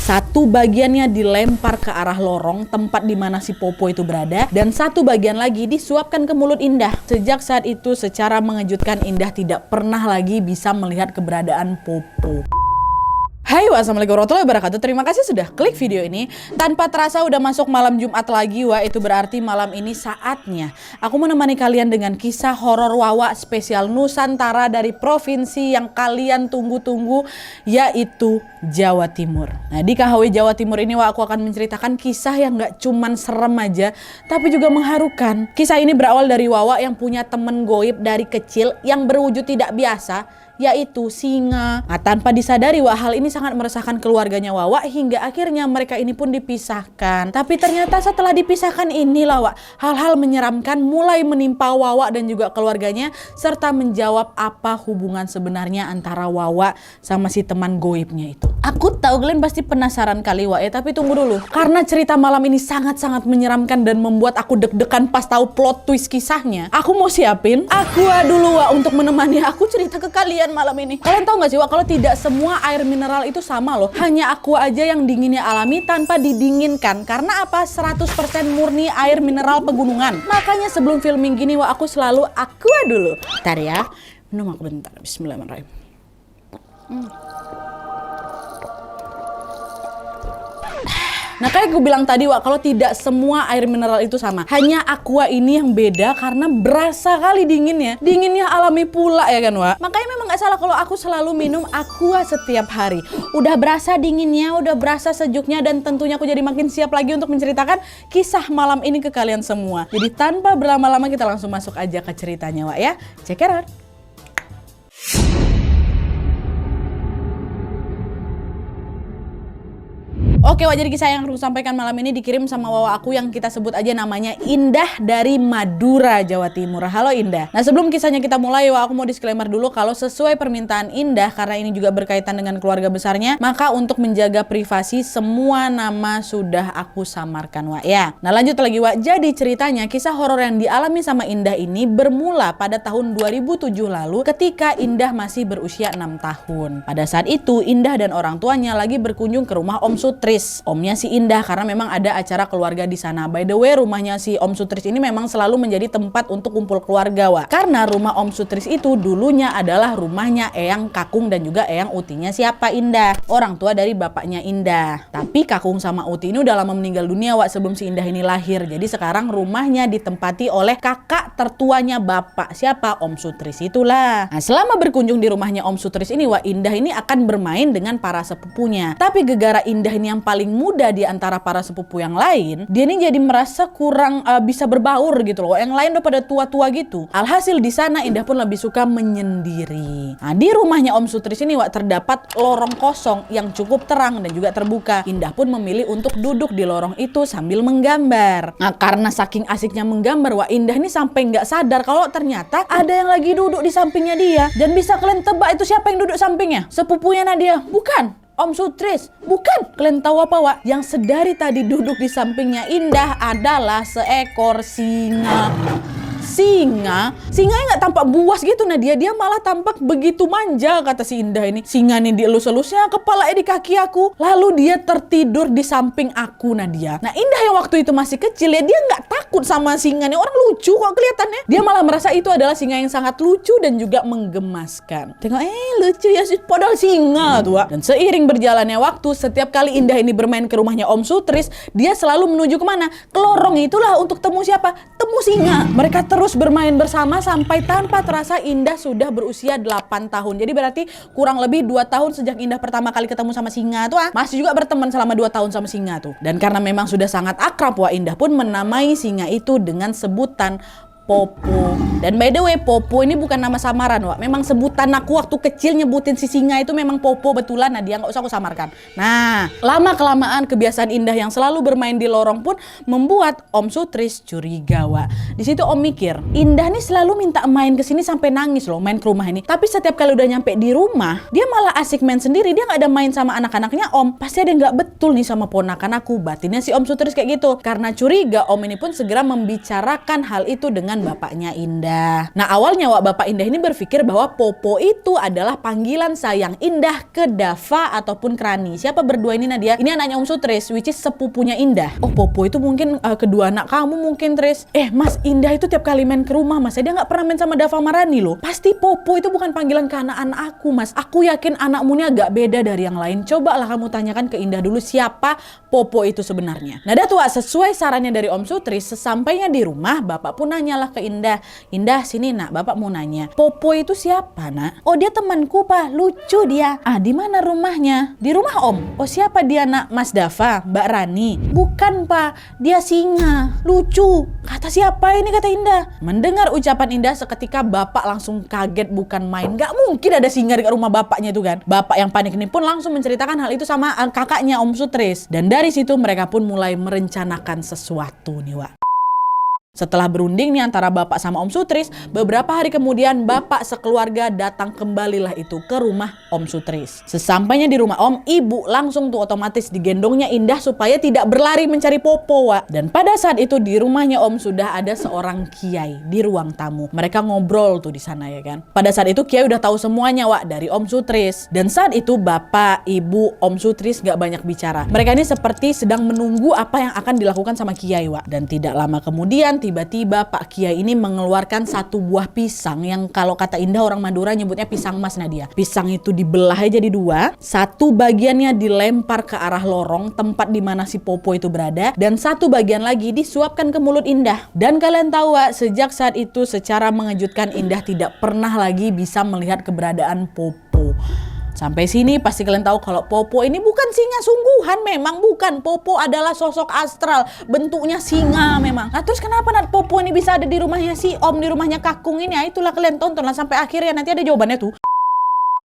Satu bagiannya dilempar ke arah lorong tempat di mana si Popo itu berada, dan satu bagian lagi disuapkan ke mulut Indah. Sejak saat itu secara mengejutkan Indah tidak pernah lagi bisa melihat keberadaan Popo. Hai, wassalamualaikum warahmatullahi wabarakatuh. Terima kasih sudah klik video ini. Tanpa terasa udah masuk malam Jumat lagi, wah itu berarti malam ini saatnya aku menemani kalian dengan kisah horor Wawa spesial Nusantara dari provinsi yang kalian tunggu-tunggu, yaitu Jawa Timur. Nah, di KHW Jawa Timur ini wah aku akan menceritakan kisah yang gak cuman serem aja, tapi juga mengharukan. Kisah ini berawal dari Wawa yang punya temen goib dari kecil yang berwujud tidak biasa, yaitu singa. Nah, tanpa disadari wah hal ini sangat meresahkan keluarganya Wawa hingga akhirnya mereka ini pun dipisahkan. Tapi ternyata setelah dipisahkan inilah wah hal-hal menyeramkan mulai menimpa Wawa dan juga keluarganya, serta menjawab apa hubungan sebenarnya antara Wawa sama si teman goibnya itu. Aku tahu kalian pasti penasaran kali wah ya, tapi tunggu dulu. Karena cerita malam ini sangat-sangat menyeramkan dan membuat aku deg-degan pas tahu plot twist kisahnya. Aku mau siapin Aqua dulu wah untuk menemani aku cerita ke kalian malam ini. Kalian tahu gak sih wah kalau tidak semua air mineral itu sama loh. Hanya Aqua aja yang dinginnya alami tanpa didinginkan. Karena apa? 100% murni air mineral pegunungan. Makanya sebelum filming gini wah aku selalu Aqua dulu. Bentar ya. Minum aku bentar. Bismillahirrahmanirrahim. Nah, kayak gue bilang tadi wah kalau tidak semua air mineral itu sama. Hanya Aqua ini yang beda karena berasa kali dinginnya. Dinginnya alami pula ya kan wah. Makanya memang gak salah kalau aku selalu minum Aqua setiap hari. Udah berasa dinginnya, udah berasa sejuknya, dan tentunya aku jadi makin siap lagi untuk menceritakan kisah malam ini ke kalian semua. Jadi tanpa berlama-lama kita langsung masuk aja ke ceritanya wah ya. Check it out. Oke wah, jadi kisah yang aku sampaikan malam ini dikirim sama Wawa aku yang kita sebut aja namanya Indah dari Madura, Jawa Timur. Halo Indah. Nah, sebelum kisahnya kita mulai wah aku mau disclaimer dulu kalau sesuai permintaan Indah, karena ini juga berkaitan dengan keluarga besarnya, maka untuk menjaga privasi semua nama sudah aku samarkan wah ya. Nah, lanjut lagi wah. Jadi ceritanya kisah horor yang dialami sama Indah ini bermula pada tahun 2007 lalu ketika Indah masih berusia 6 tahun. Pada saat itu Indah dan orang tuanya lagi berkunjung ke rumah Om Sutris, omnya si Indah, karena memang ada acara keluarga di sana. By the way, rumahnya si Om Sutris ini memang selalu menjadi tempat untuk kumpul keluarga wah. Karena rumah Om Sutris itu dulunya adalah rumahnya Eyang Kakung dan juga Eyang Utinya siapa? Indah, orang tua dari bapaknya Indah. Tapi Kakung sama Uti ini udah lama meninggal dunia wah sebelum si Indah ini lahir. Jadi sekarang rumahnya ditempati oleh kakak tertuanya bapak siapa? Om Sutris itulah. Nah, selama berkunjung di rumahnya Om Sutris ini wah Indah ini akan bermain dengan para sepupunya. Tapi gegara Indah ini yang paling muda di antara para sepupu yang lain, dia ini jadi merasa kurang bisa berbaur gitu loh. Yang lain udah pada tua-tua gitu. Alhasil di sana Indah pun lebih suka menyendiri. Nah, di rumahnya Om Sutris ini wah terdapat lorong kosong yang cukup terang dan juga terbuka. Indah pun memilih untuk duduk di lorong itu sambil menggambar. Nah, karena saking asiknya menggambar wah Indah ini sampai nggak sadar kalau ternyata ada yang lagi duduk di sampingnya dia. Dan bisa kalian tebak itu siapa yang duduk sampingnya? Sepupunya Nadia? Bukan. Om Sutris, bukan. Kalian tahu apa wak? Yang sedari tadi duduk di sampingnya Indah adalah seekor singa. Singanya nggak tampak buas gitu Nadia, dia malah tampak begitu manja kata si Indah ini. Singa nih dielus-elusnya kepalanya di kaki aku, lalu dia tertidur di samping aku Nadia. Nah Indah yang waktu itu masih kecil ya dia nggak takut sama singa nih, orang lucu kok kelihatannya. Dia malah merasa itu adalah singa yang sangat lucu dan juga menggemaskan. Tengok lucu ya padahal singa tuh. Dan seiring berjalannya waktu, setiap kali Indah ini bermain ke rumahnya Om Sutris, dia selalu menuju kemana? Ke lorong itulah untuk temu siapa? Temu singa. Mereka terus bermain bersama sampai tanpa terasa Indah sudah berusia 8 tahun. Jadi berarti kurang lebih 2 tahun sejak Indah pertama kali ketemu sama singa tuh masih juga berteman selama 2 tahun sama singa tuh. Dan karena memang sudah sangat akrab wah Indah pun menamai singa itu dengan sebutan Popo. Dan by the way, Popo ini bukan nama samaran, Wak. Memang sebutan aku waktu kecil nyebutin si singa itu memang Popo betulan. Nah, dia nggak usah aku samarkan. Nah, lama-kelamaan kebiasaan Indah yang selalu bermain di lorong pun membuat Om Sutris curiga, Wak. Di situ Om mikir, Indah nih selalu minta main ke sini sampai nangis loh, main ke rumah ini. Tapi setiap kali udah nyampe di rumah, dia malah asik main sendiri. Dia nggak ada main sama anak-anaknya Om. Pasti ada nggak betul nih sama ponakan aku. Batinnya si Om Sutris kayak gitu. Karena curiga, Om ini pun segera membicarakan hal itu dengan dengan bapaknya Indah. Nah awalnya Wak, bapak Indah ini berpikir bahwa Popo itu adalah panggilan sayang Indah ke Dava ataupun Krani. Siapa berdua ini Nadia? Ini anaknya Om Sutris, which is sepupunya Indah. Oh Popo itu mungkin kedua anak kamu mungkin Tris. Mas, Indah itu tiap kali main ke rumah Mas, dia nggak pernah main sama Dava Marani loh. Pasti Popo itu bukan panggilan ke anak-anak aku Mas. Aku yakin anakmu ini agak beda dari yang lain. Cobalah kamu tanyakan ke Indah dulu siapa Popo itu sebenarnya. Nah dah tuh sesuai sarannya dari Om Sutris, sesampainya di rumah bapak pun nanyalah ke Indah. Indah sini nak, bapak mau nanya, Popo itu siapa nak? Oh dia temanku pak, lucu dia. Di mana rumahnya? Di rumah Om. Oh siapa dia nak? Mas Dava, Mbak Rani? Bukan pak, dia singa, lucu. Kata siapa ini? Kata Indah. Mendengar ucapan Indah seketika bapak langsung kaget bukan main. Gak mungkin ada singa di rumah bapaknya itu kan. Bapak yang panik ini pun langsung menceritakan hal itu sama kakaknya Om Sutris. Dan dari situ mereka pun mulai merencanakan sesuatu nih Wak. Setelah berunding nih antara bapak sama Om Sutris, beberapa hari kemudian bapak sekeluarga datang kembalilah itu ke rumah Om Sutris. Sesampainya di rumah Om, ibu langsung tuh otomatis digendongnya Indah supaya tidak berlari mencari Popo Wak. Dan pada saat itu di rumahnya Om sudah ada seorang kiai di ruang tamu. Mereka ngobrol tuh di sana ya kan. Pada saat itu kiai udah tahu semuanya Wak dari Om Sutris. Dan saat itu bapak, ibu, Om Sutris gak banyak bicara. Mereka ini seperti sedang menunggu apa yang akan dilakukan sama kiai Wak. Dan tidak lama kemudian tiba-tiba Pak Kiai ini mengeluarkan satu buah pisang yang kalau kata Indah orang Madura nyebutnya pisang mas Nadia. Pisang itu dibelah jadi dua, satu bagiannya dilempar ke arah lorong tempat di mana si Popo itu berada dan satu bagian lagi disuapkan ke mulut Indah. Dan kalian tahu sejak saat itu secara mengejutkan Indah tidak pernah lagi bisa melihat keberadaan Popo. Sampai sini pasti kalian tahu kalau Popo ini bukan singa sungguhan, memang bukan. Popo adalah sosok astral, bentuknya singa memang. Nah terus kenapa Popo ini bisa ada di rumahnya si Om, di rumahnya Kakung ini? Itulah kalian tontonlah sampai akhirnya, nanti ada jawabannya tuh.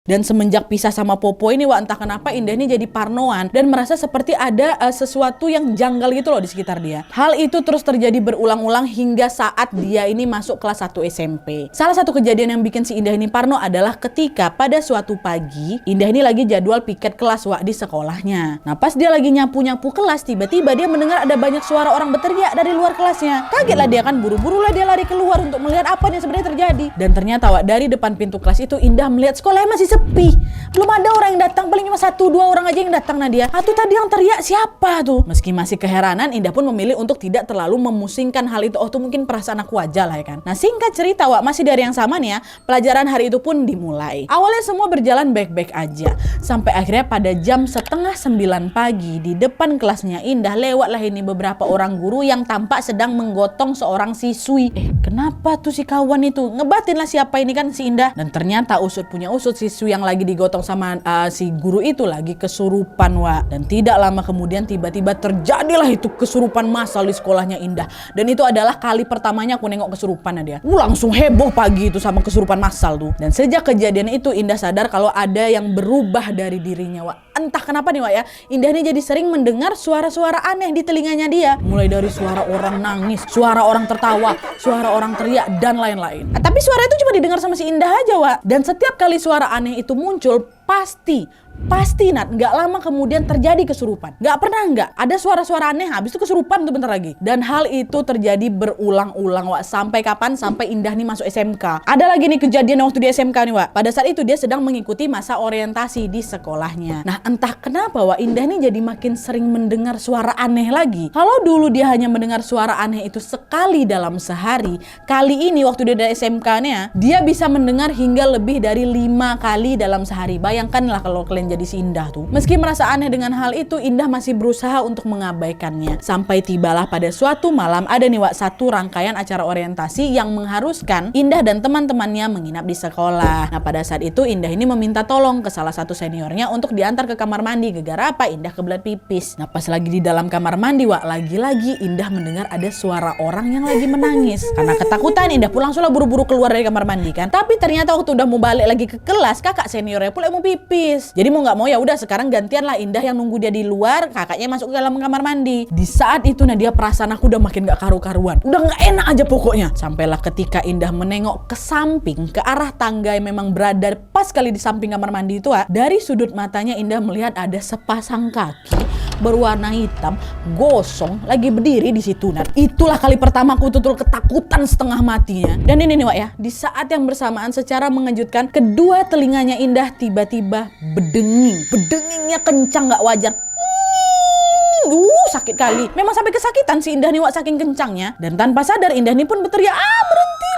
Dan semenjak pisah sama Popo ini Wak, entah kenapa Indah ini jadi parnoan dan merasa seperti ada sesuatu yang janggal gitu loh di sekitar dia. Hal itu terus terjadi berulang-ulang hingga saat dia ini masuk kelas 1 SMP. Salah satu kejadian yang bikin si Indah ini parno adalah ketika pada suatu pagi Indah ini lagi jadwal piket kelas Wak di sekolahnya. Nah pas dia lagi nyapu-nyapu kelas, tiba-tiba dia mendengar ada banyak suara orang berteriak dari luar kelasnya. Kagetlah dia kan, buru-burulah dia lari keluar untuk melihat apa yang sebenarnya terjadi. Dan ternyata Wak, dari depan pintu kelas itu Indah melihat sekolahnya masih sepi. Belum ada orang yang datang, paling cuma 1-2 orang aja yang datang Nadia. Tuh tadi yang teriak siapa tuh? Meski masih keheranan, Indah pun memilih untuk tidak terlalu memusingkan hal itu. Tuh mungkin perasaan aku aja lah ya kan. Nah singkat cerita Wak, masih dari yang sama nih ya, pelajaran hari itu pun dimulai. Awalnya semua berjalan baik-baik aja. Sampai akhirnya pada jam 8:30 pagi di depan kelasnya Indah lewatlah ini beberapa orang guru yang tampak sedang menggotong seorang siswi. Kenapa tuh si kawan itu? Ngebatin lah siapa ini kan si Indah. Dan ternyata usut punya usut, siswi yang lagi digotong sama si guru itu lagi kesurupan Wak. Dan tidak lama kemudian tiba-tiba terjadilah itu kesurupan massal di sekolahnya Indah. Dan itu adalah kali pertamanya aku nengok kesurupan dia. Langsung heboh pagi itu sama kesurupan massal tuh. Dan sejak kejadian itu Indah sadar kalau ada yang berubah dari dirinya Wak. Entah kenapa nih Wak ya, Indah ini jadi sering mendengar suara-suara aneh di telinganya dia. Mulai dari suara orang nangis, suara orang tertawa, suara orang teriak dan lain-lain. Tapi suara itu cuma didengar sama si Indah aja Wak. Dan setiap kali suara aneh itu muncul pasti Nat, nggak lama kemudian terjadi kesurupan. Nggak pernah nggak ada suara-suara aneh, habis itu kesurupan tuh bentar lagi. Dan hal itu terjadi berulang-ulang Wak. Sampai kapan? Sampai Indah nih masuk SMK. Ada lagi nih kejadian waktu di SMK nih Wak. Pada saat itu dia sedang mengikuti masa orientasi di sekolahnya. Nah entah kenapa Wak, Indah nih jadi makin sering mendengar suara aneh lagi. Kalau dulu dia hanya mendengar suara aneh itu sekali dalam sehari, kali ini waktu dia dari SMK-nya dia bisa mendengar hingga lebih dari 5 kali dalam sehari. Bayangkanlah kalau kalian jadi si Indah tuh. Meski merasa aneh dengan hal itu, Indah masih berusaha untuk mengabaikannya. Sampai tibalah pada suatu malam ada nih Wak, satu rangkaian acara orientasi yang mengharuskan Indah dan teman-temannya menginap di sekolah. Nah pada saat itu Indah ini meminta tolong ke salah satu seniornya untuk diantar ke kamar mandi. Gara-gara apa? Indah kebelet pipis. Nah pas lagi di dalam kamar mandi Wak, lagi-lagi Indah mendengar ada suara orang yang lagi menangis. Karena ketakutan Indah pun langsunglah buru-buru keluar dari kamar mandi kan. Tapi ternyata waktu udah mau balik lagi ke kelas, kakak seniornya pula mau pipis. Jadi mau nggak mau ya udah sekarang gantian lah Indah yang nunggu dia di luar, kakaknya masuk ke dalam kamar mandi. Di saat itu Nadia perasaan aku udah makin gak karu-karuan, udah nggak enak aja pokoknya. Sampailah ketika Indah menengok ke samping ke arah tangga yang memang berada pas kali di samping kamar mandi itu dari sudut matanya Indah melihat ada sepasang kaki berwarna hitam, gosong, lagi berdiri di situ. Nah, itulah kali pertama aku tutul ketakutan setengah matinya. Dan ini nih Wak ya, di saat yang bersamaan secara mengejutkan, kedua telinganya Indah tiba-tiba bedenging. Bedengingnya kencang gak wajar. Sakit kali. Memang sampai kesakitan si Indah nih Wak, saking kencangnya. Dan tanpa sadar Indah nih pun berteriak, berhenti,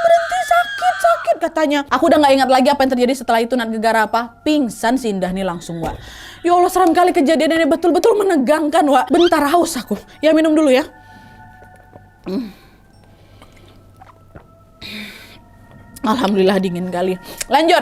sakit katanya. Aku udah gak ingat lagi apa yang terjadi setelah itu. Gara-gara apa? Pingsan si Indah nih langsung Wak. Ya Allah, seram kali kejadiannya, betul-betul menegangkan Wak. Bentar, haus aku. Ya minum dulu ya. Alhamdulillah dingin kali. Lanjut.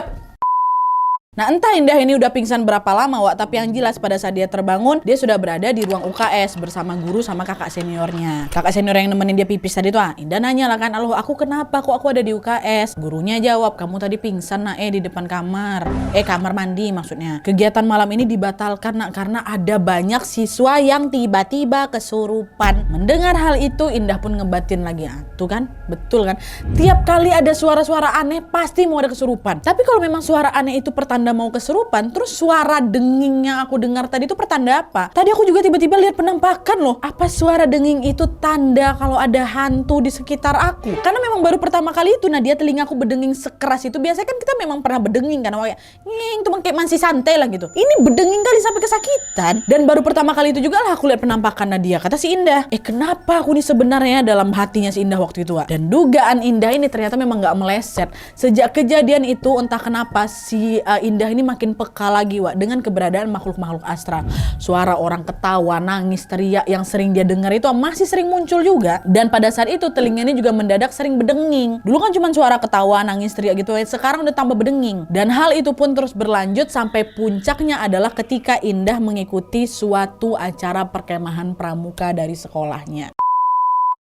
Nah, entah Indah ini udah pingsan berapa lama Wak, tapi yang jelas pada saat dia terbangun, dia sudah berada di ruang UKS bersama guru sama kakak seniornya. Kakak senior yang nemenin dia pipis tadi tuh, Indah nanya lah kan, "Aloh, aku kenapa? Kok aku ada di UKS?" Gurunya jawab, "Kamu tadi pingsan nak di depan kamar. Kamar mandi maksudnya. Kegiatan malam ini dibatalkan nak karena ada banyak siswa yang tiba-tiba kesurupan." Mendengar hal itu, Indah pun ngebatin lagi. Tuh kan, betul kan? Tiap kali ada suara-suara aneh pasti mau ada kesurupan. Tapi kalau memang suara aneh itu pertanda mau kesurupan, terus suara denging yang aku dengar tadi itu pertanda apa? Tadi aku juga tiba-tiba lihat penampakan loh. Apa suara denging itu tanda kalau ada hantu di sekitar aku? Karena memang baru pertama kali itu Nadia telingaku berdenging sekeras itu. Biasanya kan kita memang pernah berdenging kan, kayak nging tuh kayak masih santai lah gitu. Ini berdenging kali sampai kesakitan. Dan baru pertama kali itu juga lah aku lihat penampakan Nadia. Kata si Indah, kenapa aku nih sebenarnya, dalam hatinya si Indah waktu itu. Dan dugaan Indah ini ternyata memang gak meleset. Sejak kejadian itu entah kenapa si Indah ini makin peka lagi Wak dengan keberadaan makhluk-makhluk astral. Suara orang ketawa, nangis, teriak yang sering dia dengar itu masih sering muncul juga. Dan pada saat itu telinganya juga mendadak sering berdenging. Dulu kan cuma suara ketawa, nangis, teriak gitu, sekarang udah tambah berdenging. Dan hal itu pun terus berlanjut sampai puncaknya adalah ketika Indah mengikuti suatu acara perkemahan pramuka dari sekolahnya.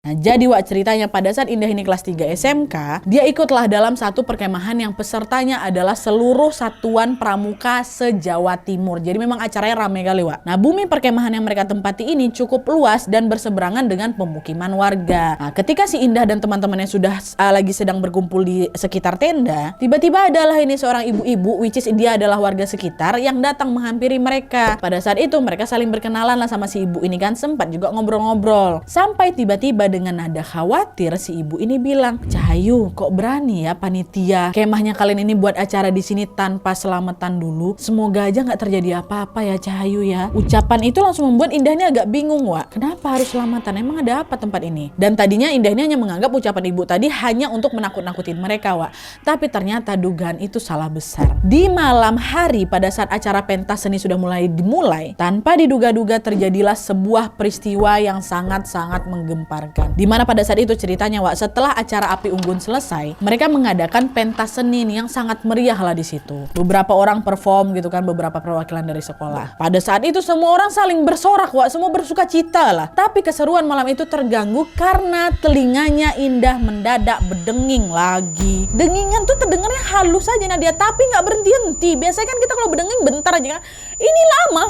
Nah, jadi Wak ceritanya pada saat Indah ini kelas 3 SMK, dia ikutlah dalam satu perkemahan yang pesertanya adalah seluruh satuan pramuka se-Jawa Timur. Jadi memang acaranya rame kali Wak. Nah, bumi perkemahan yang mereka tempati ini cukup luas dan berseberangan dengan pemukiman warga. Nah, ketika si Indah dan teman-temannya sudah lagi sedang berkumpul di sekitar tenda, tiba-tiba adalah ini seorang ibu-ibu, which is dia adalah warga sekitar yang datang menghampiri mereka. Pada saat itu mereka saling berkenalan lah sama si ibu ini kan, sempat juga ngobrol-ngobrol. Sampai tiba-tiba dengan nada khawatir si ibu ini bilang, "Cahayu, kok berani ya panitia kemahnya kalian ini buat acara di sini tanpa selamatan dulu? Semoga aja nggak terjadi apa-apa ya Cahayu ya." Ucapan itu langsung membuat Indah ini agak bingung Wak. Kenapa harus selamatan? Emang ada apa tempat ini? Dan tadinya Indah ini hanya menganggap ucapan ibu tadi hanya untuk menakut-nakutin mereka Wak. Tapi ternyata dugaan itu salah besar. Di malam hari pada saat acara pentas seni sudah dimulai, tanpa diduga-duga terjadilah sebuah peristiwa yang sangat-sangat menggemparkan. Dimana pada saat itu ceritanya Wak, setelah acara Api Unggun selesai, mereka mengadakan pentas seni yang sangat meriah lah di situ. Beberapa orang perform gitu kan, beberapa perwakilan dari sekolah. Pada saat itu semua orang saling bersorak Wak, semua bersuka cita lah. Tapi keseruan malam itu terganggu karena telinganya Indah mendadak berdenging lagi. Dengingan tuh terdengarnya halus aja Nadia, tapi nggak berhenti-henti. Biasanya kan kita kalau berdenging bentar aja kan. Ini lama.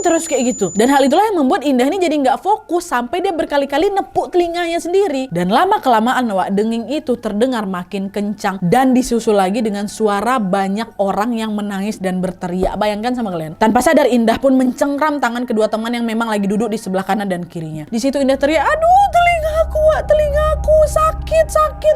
Terus kayak gitu. Dan hal itulah yang membuat Indah ini jadi nggak fokus sampai dia berkali-kali nepuk telinganya sendiri. Dan lama-kelamaan Wak, denging itu terdengar makin kencang dan disusul lagi dengan suara banyak orang yang menangis dan berteriak. Bayangkan sama kalian. Tanpa sadar Indah pun mencengkram tangan kedua teman yang memang lagi duduk di sebelah kanan dan kirinya. Di situ Indah teriak, "Aduh, telingaku Wak, telingaku sakit,"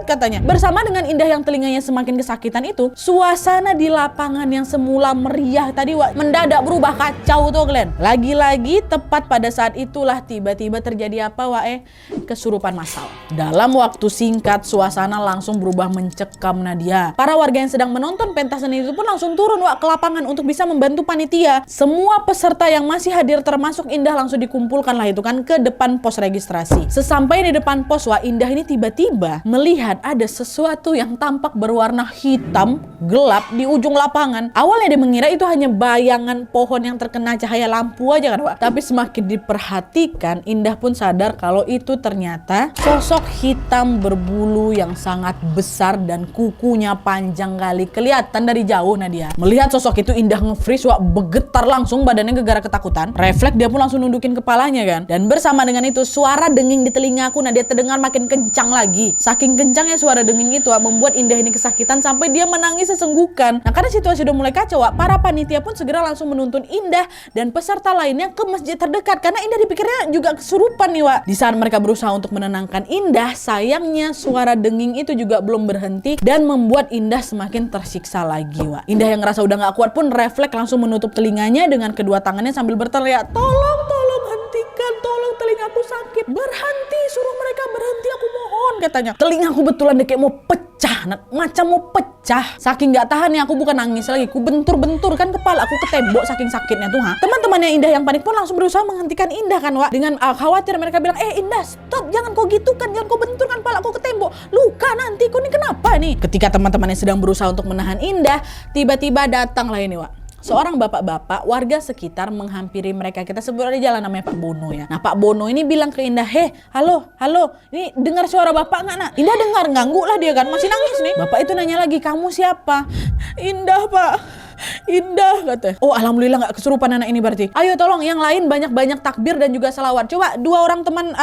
katanya. Bersama dengan Indah yang telinganya semakin kesakitan itu, suasana di lapangan yang semula meriah tadi Wak mendadak berubah kacau tuh kalian. Lagi-lagi tepat pada saat itulah tiba-tiba terjadi apa Wak? Kesurupan massal. Dalam waktu singkat suasana langsung berubah mencekam Nadia. Para warga yang sedang menonton pentas seni itu pun langsung turun Wak ke lapangan untuk bisa membantu panitia. Semua peserta yang masih hadir termasuk Indah langsung dikumpulkan lah itu kan ke depan pos registrasi. Sesampai di depan pos Wak, Indah ini tiba-tiba melihat ada sesuatu yang tampak berwarna hitam gelap di ujung lapangan. Awalnya dia mengira itu hanya bayangan pohon yang terkena cahaya lampu aja kan Wak. Tapi semakin diperhatikan Indah pun sadar kalau itu ternyata sosok hitam berbulu yang sangat besar dan kukunya panjang kali. Kelihatan dari jauh Nadia. Melihat sosok itu Indah nge-freeze Wak, bergetar langsung badannya gegara ketakutan. Refleks dia pun langsung nundukin kepalanya kan. Dan bersama dengan itu suara denging di telingaku Nadia terdengar makin kencang lagi. Saking kencangnya suara denging itu Wak, membuat Indah ini kesakitan sampai dia menangis sesenggukan. Nah karena situasi udah mulai kacau Wak, para panitia pun segera langsung menuntun Indah dan peserta peserta lainnya ke masjid terdekat karena Indah dipikirnya juga kesurupan nih Wak. Di saat mereka berusaha untuk menenangkan Indah, sayangnya suara denging itu juga belum berhenti dan membuat Indah semakin tersiksa lagi Wak. Indah yang ngerasa udah gak kuat pun refleks langsung menutup telinganya dengan kedua tangannya sambil berteriak, tolong hentikan, tolong, telingaku sakit, berhenti, suruh mereka berhenti, aku mohon, katanya. Telingaku betulan deh kayak mau pecah, macam mau pecah. Saking gak tahan ya, aku bukan nangis lagi, aku bentur-bentur kan kepala aku ke tembok saking sakitnya tuh. Teman-temannya Indah yang panik pun langsung berusaha menghentikan Indah kan Wak. Dengan khawatir mereka bilang, Indah stop, jangan kau gitu kan, jangan kau bentur kan kepala aku ke tembok, luka nanti, kau ini kenapa nih? Ketika teman-temannya sedang berusaha untuk menahan Indah, tiba-tiba datanglah ini Wak. Seorang bapak-bapak warga sekitar menghampiri mereka. Kita sebut aja jalan namanya Pak Bono ya. Nah Pak Bono ini bilang ke Indah, halo, ini dengar suara bapak nggak nak? Indah dengar, ganggu lah dia kan, masih nangis nih. Bapak itu nanya lagi, kamu siapa? Indah Pak, Indah katanya. Oh alhamdulillah nggak kesurupan anak ini berarti. Ayo tolong yang lain banyak-banyak takbir dan juga salawat. Coba dua orang teman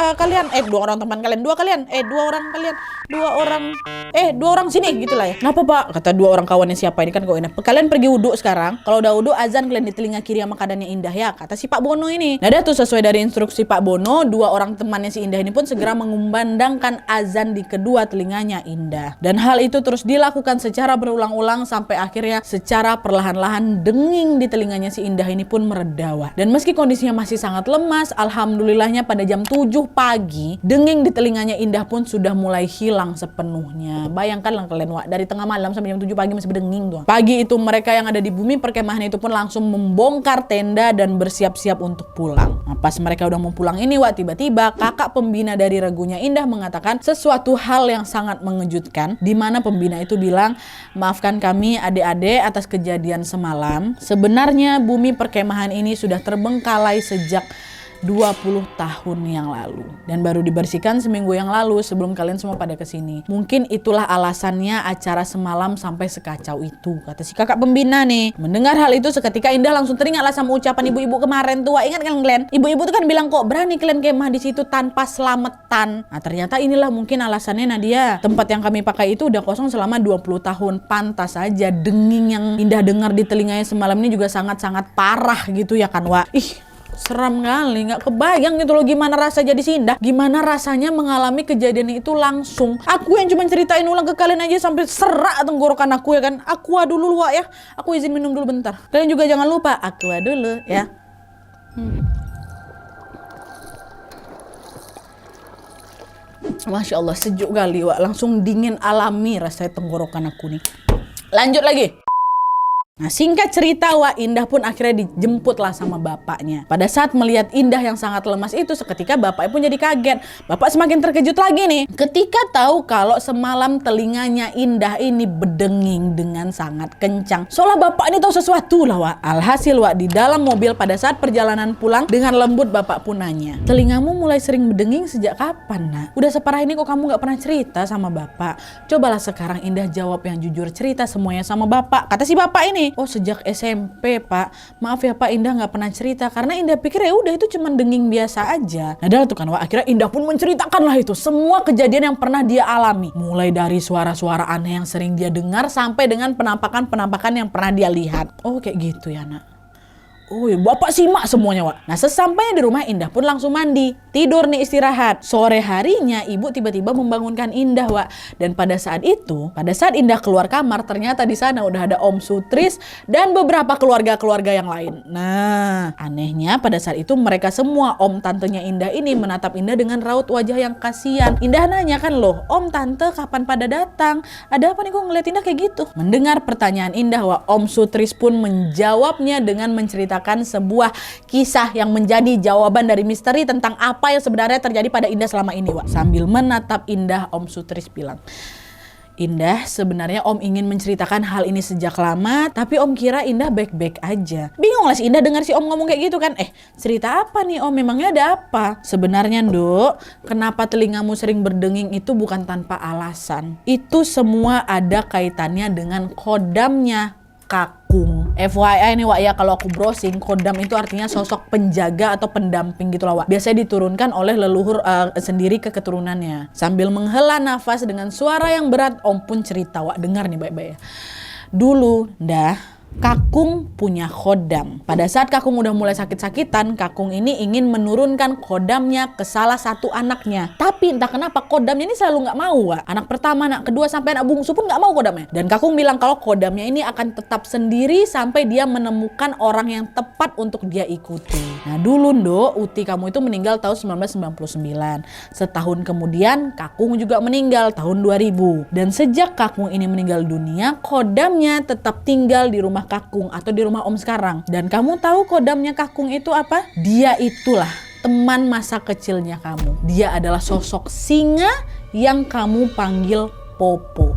sini gitulah ya. Kenapa Pak? Kata dua orang kawannya siapa ini kan kok Indah. Kalian pergi wudhu sekarang. Kalau udah wudhu azan kalian di telinga kiri sama kanannya Indah ya. Kata si Pak Bono ini. Nah tuh sesuai dari instruksi Pak Bono, dua orang temannya si Indah ini pun segera mengumandangkan azan di kedua telinganya Indah. Dan hal itu terus dilakukan secara berulang-ulang sampai akhirnya secara perlahan-lahan denging di telinganya si Indah ini pun meredawa. Dan meski kondisinya masih sangat lemas, alhamdulillahnya pada jam 7 pagi denging di telinganya Indah pun sudah mulai hilang sepenuhnya. Bayangkanlah kalian Wak, dari tengah malam sampai jam 7 pagi masih berdenging tuh. Pagi itu mereka yang ada di bumi perkemahan itu pun langsung membongkar tenda dan bersiap-siap untuk pulang. Nah, pas mereka udah mau pulang ini Wak, tiba-tiba kakak pembina dari regunya Indah mengatakan sesuatu hal yang sangat mengejutkan, di mana pembina itu bilang, maafkan kami adik-adik atas kejadian semalam. Sebenarnya bumi perkemahan ini sudah terbengkalai sejak 20 tahun yang lalu dan baru dibersihkan seminggu yang lalu sebelum kalian semua pada kesini. Mungkin itulah alasannya acara semalam sampai sekacau itu, kata si kakak pembina nih. Mendengar hal itu seketika Indah langsung teringatlah sama ucapan ibu-ibu kemarin tuh. Ingat kan Glenn? Ibu-ibu tuh kan bilang kok berani kalian kemah di situ tanpa selamatan. Nah ternyata inilah mungkin alasannya Nadia. Tempat yang kami pakai itu udah kosong selama 20 tahun. Pantas aja denging yang Indah dengar di telinganya semalam ini juga sangat-sangat parah gitu ya kan Wak. Seram kali, nggak kebayang gitu loh gimana rasa jadi si Indah, gimana rasanya mengalami kejadian itu langsung. Aku yang cuma ceritain ulang ke kalian aja sampai serak tenggorokan aku ya kan. Aqua dulu Wak ya, aku izin minum dulu bentar. Kalian juga jangan lupa aqua dulu ya. Masya Allah sejuk kali Wak, langsung dingin alami rasanya tenggorokan aku nih. Lanjut lagi. Nah singkat cerita Wak, Indah pun akhirnya dijemputlah sama bapaknya. Pada saat melihat Indah yang sangat lemas itu, seketika bapaknya pun jadi kaget. Bapak semakin terkejut lagi nih ketika tahu kalau semalam telinganya Indah ini berdenging dengan sangat kencang. Soalnya bapak ini tahu sesuatu lah Wak. Alhasil Wak, di dalam mobil pada saat perjalanan pulang dengan lembut bapak pun nanya, telingamu mulai sering berdenging sejak kapan nak? Udah separah ini kok kamu gak pernah cerita sama bapak? Cobalah sekarang Indah jawab yang jujur, cerita semuanya sama bapak. Kata si bapak ini, oh sejak SMP Pak, maaf ya Pak, Indah nggak pernah cerita karena Indah pikir ya udah itu cuma denging biasa aja. Nah dah tuh kan Wak, akhirnya Indah pun menceritakan lah itu semua kejadian yang pernah dia alami, mulai dari suara-suara aneh yang sering dia dengar sampai dengan penampakan-penampakan yang pernah dia lihat. Oh kayak gitu ya nak. Oh ya, bapak simak semuanya Wak. Nah sesampainya di rumah Indah pun langsung mandi, tidur nih istirahat. Sore harinya ibu tiba-tiba membangunkan Indah Wak. Dan pada saat itu, pada saat Indah keluar kamar, ternyata di sana udah ada Om Sutris dan beberapa keluarga-keluarga yang lain. Nah anehnya pada saat itu mereka semua om tantenya Indah ini menatap Indah dengan raut wajah yang kasihan. Indah nanya kan, loh om tante kapan pada datang? Ada apa nih kok ngeliat Indah kayak gitu? Mendengar pertanyaan Indah Wak, Om Sutris pun menjawabnya dengan menceritakan sebuah kisah yang menjadi jawaban dari misteri tentang apa yang sebenarnya terjadi pada Indah selama ini Wak. Sambil menatap Indah, Om Sutris bilang, Indah sebenarnya Om ingin menceritakan hal ini sejak lama, tapi Om kira Indah baik-baik aja. Bingung lah si Indah dengar si Om ngomong kayak gitu kan. Cerita apa nih Om, memangnya ada apa? Sebenarnya Nduk, kenapa telingamu sering berdenging itu bukan tanpa alasan. Itu semua ada kaitannya dengan kodamnya Kakung. FYI nih Wak ya, kalau aku browsing, kodam itu artinya sosok penjaga atau pendamping gitu lah Wak. Biasanya diturunkan oleh leluhur sendiri ke keturunannya. Sambil menghela nafas dengan suara yang berat, Om pun cerita Wak, dengar nih baik-baik ya. Dulu, Dah, Kakung punya khodam. Pada saat Kakung udah mulai sakit-sakitan, Kakung ini ingin menurunkan khodamnya ke salah satu anaknya. Tapi entah kenapa khodamnya ini selalu nggak mau, Wak. Anak pertama, anak kedua, sampai anak bungsu pun nggak mau khodamnya. Dan Kakung bilang kalau khodamnya ini akan tetap sendiri sampai dia menemukan orang yang tepat untuk dia ikuti. Nah dulu Nduk, uti kamu itu meninggal tahun 1999. Setahun kemudian Kakung juga meninggal tahun 2000. Dan sejak Kakung ini meninggal dunia, khodamnya tetap tinggal di rumah Kakung atau di rumah Om sekarang. Dan kamu tahu khodamnya Kakung itu apa? Dia itulah teman masa kecilnya kamu. Dia adalah sosok singa yang kamu panggil Popo.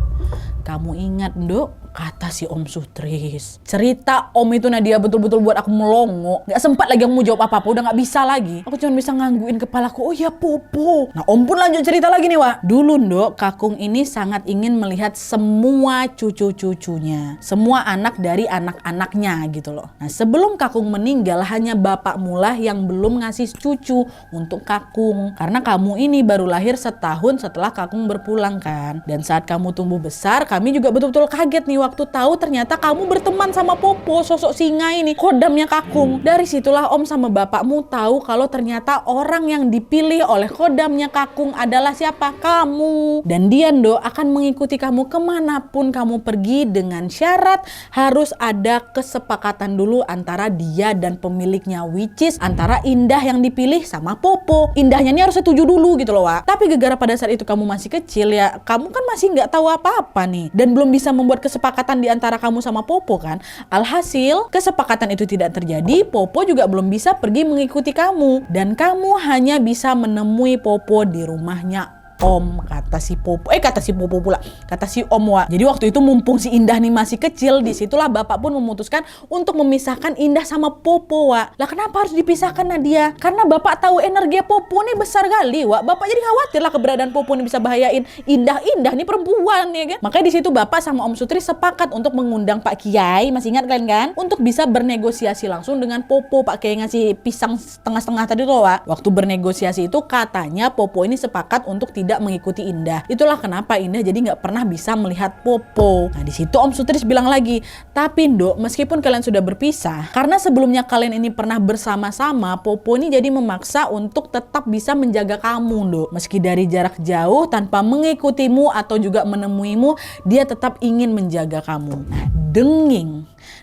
Kamu ingat Nduk? Kata si Om Sutris. Cerita Om itu Nadia betul-betul buat aku melongo. Gak sempat lagi aku mau jawab apa-apa. Udah gak bisa lagi. Aku cuma bisa ngangguin kepalaku. Oh ya Popo. Nah Om pun lanjut cerita lagi nih Wak. Dulu Nduk, Kakung ini sangat ingin melihat semua cucu-cucunya. Semua anak dari anak-anaknya gitu loh. Nah sebelum Kakung meninggal, hanya bapakmu lah yang belum ngasih cucu untuk Kakung. Karena kamu ini baru lahir setahun setelah Kakung berpulang kan. Dan saat kamu tumbuh besar, kami juga betul-betul kaget nih waktu tahu ternyata kamu berteman sama Popo, sosok singa ini, khodamnya Kakung. Dari situlah Om sama bapakmu tahu kalau ternyata orang yang dipilih oleh khodamnya Kakung adalah siapa? Kamu. Dan dia Nduk akan mengikuti kamu kemanapun kamu pergi dengan syarat harus ada kesepakatan dulu antara dia dan pemiliknya, which is antara Indah yang dipilih sama Popo. Indahnya ini harus setuju dulu gitu loh Wak. Tapi gara-gara pada saat itu kamu masih kecil ya, kamu kan masih nggak tahu apa-apa nih dan belum bisa membuat kesepakatan di antara kamu sama Popo kan. Alhasil kesepakatan itu tidak terjadi. Popo juga belum bisa pergi mengikuti kamu dan kamu hanya bisa menemui Popo di rumahnya Om, kata si Popo. Kata si Popo pula. Kata si Om Wak. Jadi waktu itu mumpung si Indah nih masih kecil, disitulah bapak pun memutuskan untuk memisahkan Indah sama Popo Wak. Lah kenapa harus dipisahkan Nadia? Karena bapak tahu energi Popo nih besar kali Wak. Bapak jadi khawatir lah keberadaan Popo nih bisa bahayain Indah nih perempuan ya kan. Makanya di situ bapak sama Om Sutri sepakat untuk mengundang Pak Kiai, masih ingat kalian kan? Untuk bisa bernegosiasi langsung dengan Popo. Pak Kiai ngasih pisang setengah-setengah tadi loh Wak. Waktu bernegosiasi itu katanya Popo ini sepakat untuk tidak mengikuti Indah. Itulah kenapa Indah jadi nggak pernah bisa melihat Popo. Nah di situ Om Sutris bilang lagi, tapi Nduk, meskipun kalian sudah berpisah, karena sebelumnya kalian ini pernah bersama-sama, Popo ini jadi memaksa untuk tetap bisa menjaga kamu Nduk. Meski dari jarak jauh, tanpa mengikutimu atau juga menemuimu, dia tetap ingin menjaga kamu. Nah,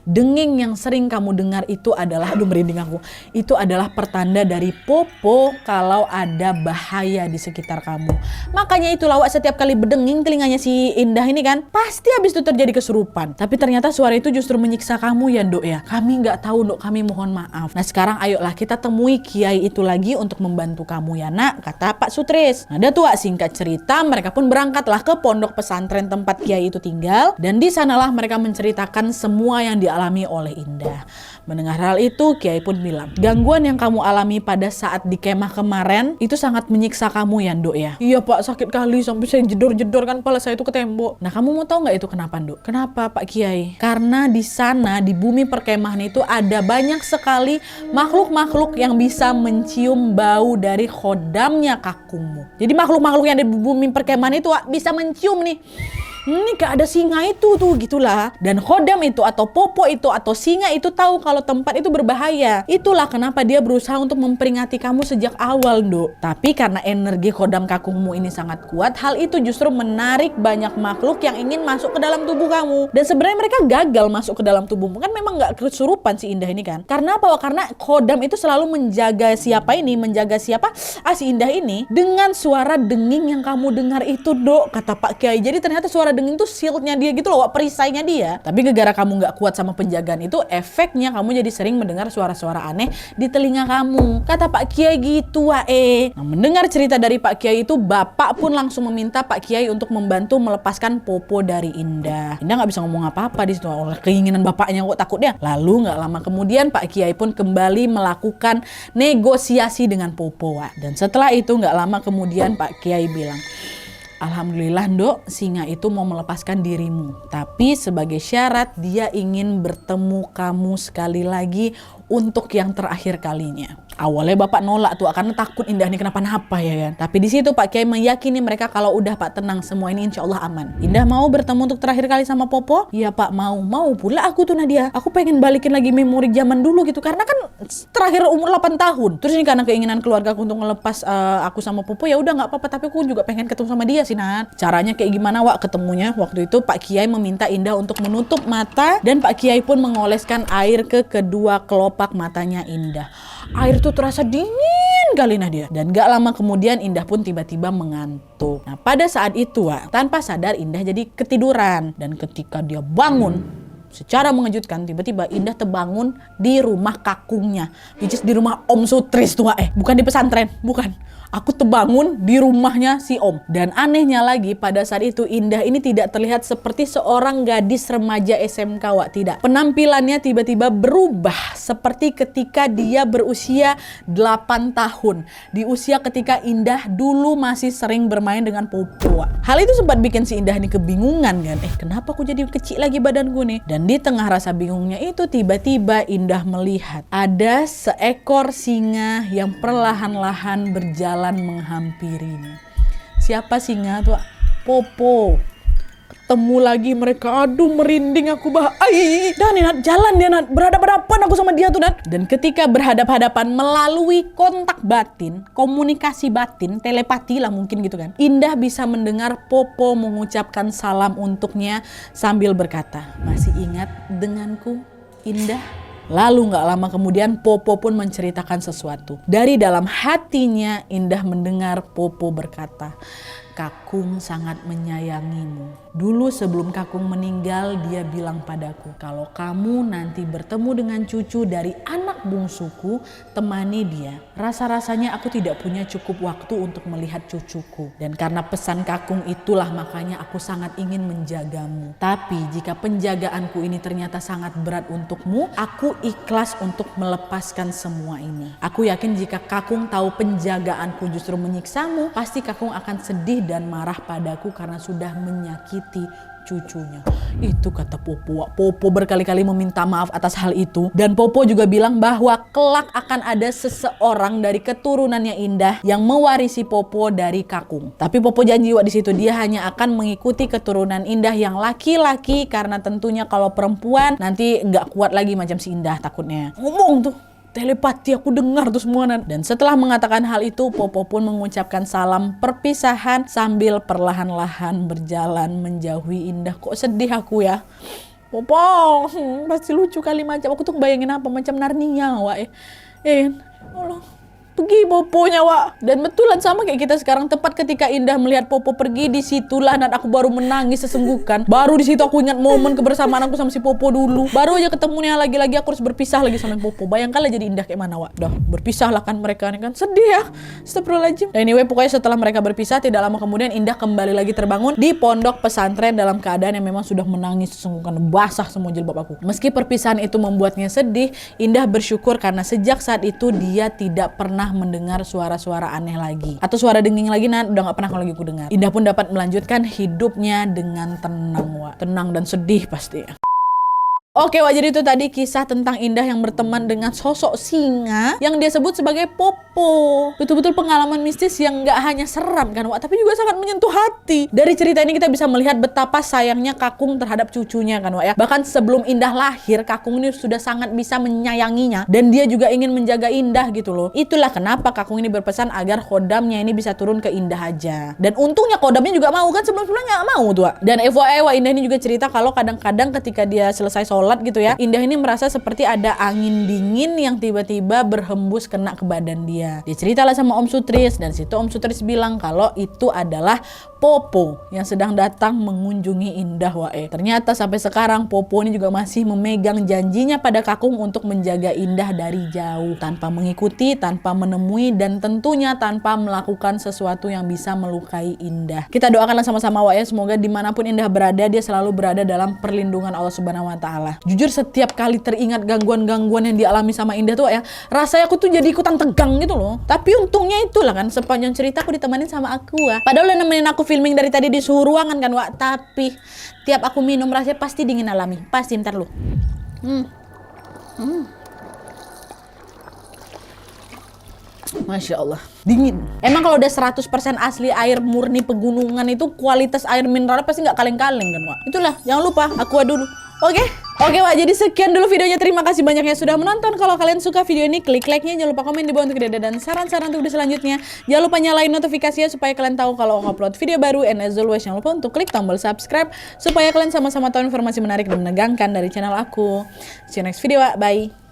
Denging yang sering kamu dengar itu adalah, aduh merinding aku, itu adalah pertanda dari Popo kalau ada bahaya di sekitar kamu. Makanya itulah Wak, setiap kali berdenging telinganya si Indah ini kan, pasti habis itu terjadi kesurupan. Tapi ternyata suara itu justru menyiksa kamu ya Nduk ya. Kami nggak tahu Nduk, kami mohon maaf. Nah sekarang ayolah kita temui Kiai itu lagi untuk membantu kamu ya nak, kata Pak Sutris. Nah dia tuh Wak, singkat cerita mereka pun berangkatlah ke pondok pesantren tempat Kiai itu tinggal. Dan di sanalah mereka menceritakan semua yang dialami oleh Indah. Mendengar hal itu, Kiai pun bilang, gangguan yang kamu alami pada saat di kemah kemarin itu sangat menyiksa kamu ya Nduk ya. Iya Pak, sakit kali sampai saya jedor-jedor kan kepala saya itu ke tembok. Nah kamu mau tahu nggak itu kenapa Nduk? Kenapa Pak Kiai? Karena di sana di bumi perkemahan itu ada banyak sekali makhluk-makhluk yang bisa mencium bau dari khodamnya Kakungmu. Jadi makhluk-makhluk yang ada di bumi perkemahan itu bisa mencium nih. Ini gak ada singa itu tuh gitulah. Dan khodam itu atau Popo itu atau singa itu tahu kalau tempat itu berbahaya. Itulah kenapa dia berusaha untuk memperingati kamu sejak awal Nduk. Tapi karena energi khodam Kakungmu ini sangat kuat, hal itu justru menarik banyak makhluk yang ingin masuk ke dalam tubuh kamu. Dan sebenarnya mereka gagal masuk ke dalam tubuhmu. Kan memang gak kesurupan si Indah ini kan. Karena apa? Karena khodam itu selalu menjaga siapa ini, menjaga siapa? Si Indah ini dengan suara denging yang kamu dengar itu Nduk, kata Pak Kiai. Jadi ternyata suara denging tuh shieldnya dia gitu loh, perisainya dia. Tapi gara-gara kamu nggak kuat sama penjagaan itu, efeknya kamu jadi sering mendengar suara-suara aneh di telinga kamu. Kata Pak Kiai gitu Nah, mendengar cerita dari Pak Kiai itu, bapak pun langsung meminta Pak Kiai untuk membantu melepaskan Popo dari Indah. Indah nggak bisa ngomong apa-apa di situ oleh keinginan bapaknya kok takutnya. Lalu nggak lama kemudian Pak Kiai pun kembali melakukan negosiasi dengan Popo Dan setelah itu nggak lama kemudian Pak Kiai bilang, alhamdulillah Nduk, singa itu mau melepaskan dirimu. Tapi sebagai syarat dia ingin bertemu kamu sekali lagi untuk yang terakhir kalinya. Awalnya bapak nolak tuh karena takut Indah ini kenapa-napa ya kan. Tapi di situ Pak Kiai meyakini mereka kalau udah Pak tenang semua ini insya Allah aman. Indah mau bertemu untuk terakhir kali sama Popo? Iya Pak mau. Mau pula aku tuh Nadia. Aku pengen balikin lagi memori zaman dulu gitu. Karena kan terakhir umur 8 tahun. Terus ini karena keinginan keluarga aku untuk ngelepas aku sama Popo ya udah nggak apa-apa. Tapi aku juga pengen ketemu sama dia sih Nat. Caranya kayak gimana Wak ketemunya? Waktu itu Pak Kiai meminta Indah untuk menutup mata dan Pak Kiai pun mengoleskan air ke kedua kelopak matanya Indah. Air tuh terasa dingin kali Nadia. Dan gak lama kemudian Indah pun tiba-tiba mengantuk. Nah pada saat itu Wak, tanpa sadar Indah jadi ketiduran. Dan ketika dia bangun, secara mengejutkan tiba-tiba Indah terbangun di rumah kakungnya. Which is di rumah Om Sutris tuh Wak. Bukan di pesantren, bukan. Aku terbangun di rumahnya si Om. Dan anehnya lagi pada saat itu Indah ini tidak terlihat seperti seorang gadis remaja SMK Wak. Tidak. Penampilannya tiba-tiba berubah seperti ketika dia berusia 8 tahun. Di usia ketika Indah dulu masih sering bermain dengan Popo Wak. Hal itu sempat bikin si Indah ini kebingungan kan. Kenapa aku jadi kecil lagi badanku nih? Dan di tengah rasa bingungnya itu tiba-tiba Indah melihat ada seekor singa yang perlahan-lahan berjalan menghampirinya. Siapa singa tuh? Popo. Ketemu lagi mereka. Aduh merinding aku Dan nih Nat, jalan dia Nat. Berhadapan-hadapan aku sama dia tuh Nat. Dan ketika berhadap-hadapan melalui kontak batin, komunikasi batin, telepati lah mungkin gitu kan. Indah bisa mendengar Popo mengucapkan salam untuknya sambil berkata, "Masih ingat denganku, Indah?" Lalu gak lama kemudian Popo pun menceritakan sesuatu. Dari dalam hatinya Indah mendengar Popo berkata, "Kakung sangat menyayangimu. Dulu sebelum Kakung meninggal dia bilang padaku, kalau kamu nanti bertemu dengan cucu dari anak bungsuku, temani dia. Rasa-rasanya aku tidak punya cukup waktu untuk melihat cucuku. Dan karena pesan Kakung itulah makanya aku sangat ingin menjagamu. Tapi jika penjagaanku ini ternyata sangat berat untukmu, aku ikhlas untuk melepaskan semua ini. Aku yakin jika Kakung tahu penjagaanku justru menyiksamu, pasti Kakung akan sedih dan marah padaku karena sudah menyakiti cucunya." Itu kata Popo. Popo berkali-kali meminta maaf atas hal itu. Dan Popo juga bilang bahwa kelak akan ada seseorang dari keturunannya Indah yang mewarisi Popo dari Kakung. Tapi Popo janji di situ dia hanya akan mengikuti keturunan Indah yang laki-laki karena tentunya kalau perempuan nanti nggak kuat lagi macam si Indah takutnya. Ngomong tuh. Telepati aku dengar tuh semua. Dan setelah mengatakan hal itu Popo pun mengucapkan salam perpisahan sambil perlahan-lahan berjalan menjauhi Indah. Kok sedih aku ya Popo. Pasti lucu kali macam aku tuh bayangin apa macam Narnia Wak Allah. Pergi Poponya Wak. Dan betulan sama kayak kita sekarang. Tepat ketika Indah melihat Popo pergi, disitulah dan aku baru menangis sesenggukan. Baru di situ aku ingat momen kebersamaan aku sama si Popo dulu. Baru aja ketemunya lagi-lagi aku harus berpisah lagi sama Popo. Bayangkanlah jadi Indah kayak mana Wak. Dah berpisah lah kan mereka nih kan. Sedih ya. Astagfirullahaladzim. Anyway pokoknya setelah mereka berpisah tidak lama kemudian Indah kembali lagi terbangun di pondok pesantren dalam keadaan yang memang sudah menangis sesenggukan. Basah semua jilbab aku. Meski perpisahan itu membuatnya sedih, Indah bersyukur karena sejak saat itu dia tidak pernah mendengar suara-suara aneh lagi atau suara denging lagi. Udah gak pernah kalau lagi aku dengar. Indah pun dapat melanjutkan hidupnya dengan tenang Wak. Tenang dan sedih pasti. Oke Wak, jadi itu tadi kisah tentang Indah yang berteman dengan sosok singa yang dia sebut sebagai Popo. Betul-betul pengalaman mistis yang gak hanya seram kan Wak, tapi juga sangat menyentuh hati. Dari cerita ini kita bisa melihat betapa sayangnya Kakung terhadap cucunya kan Wak ya. Bahkan sebelum Indah lahir, Kakung ini sudah sangat bisa menyayanginya dan dia juga ingin menjaga Indah gitu loh. Itulah kenapa Kakung ini berpesan agar khodamnya ini bisa turun ke Indah aja. Dan untungnya khodamnya juga mau kan, sebelum-sebelumnya gak mau tuh Wak. Dan FYI Wak, Indah ini juga cerita kalau kadang-kadang ketika dia selesai sholat gitu ya, Indah ini merasa seperti ada angin dingin yang tiba-tiba berhembus kena ke badan dia. Dia ceritalah sama Om Sutris dan situ Om Sutris bilang kalau itu adalah Popo yang sedang datang mengunjungi Indah Wak. Ternyata sampai sekarang Popo ini juga masih memegang janjinya pada Kakung untuk menjaga Indah dari jauh, tanpa mengikuti, tanpa menemui, dan tentunya tanpa melakukan sesuatu yang bisa melukai Indah. Kita doakanlah sama-sama Wak ya, semoga dimanapun Indah berada, dia selalu berada dalam perlindungan Allah Subhanahu Wa Taala. Jujur setiap kali teringat gangguan-gangguan yang dialami sama Indah tuh Wak ya, rasanya aku tuh jadi ikutan tegang gitu loh. Tapi untungnya itulah kan, sepanjang cerita aku ditemanin sama aku Wak. Padahal udah nemenin aku filming dari tadi di suhu ruangan kan Wak, tapi tiap aku minum rasanya pasti dingin alami. Pasti ntar lu. Masya Allah, dingin. Emang kalau udah 100% asli air murni pegunungan itu kualitas air mineral pasti nggak kaleng-kaleng kan, Wak? Itulah, jangan lupa aqua dulu. Oke, Wak, jadi sekian dulu videonya. Terima kasih banyak yang sudah menonton. Kalau kalian suka video ini, klik like-nya. Jangan lupa komen di bawah untuk ide dan saran-saran untuk video selanjutnya. Jangan lupa nyalain notifikasinya supaya kalian tahu kalau aku upload video baru. And as always, jangan lupa untuk klik tombol subscribe supaya kalian sama-sama tahu informasi menarik dan menegangkan dari channel aku. See you next video, Wak. Bye.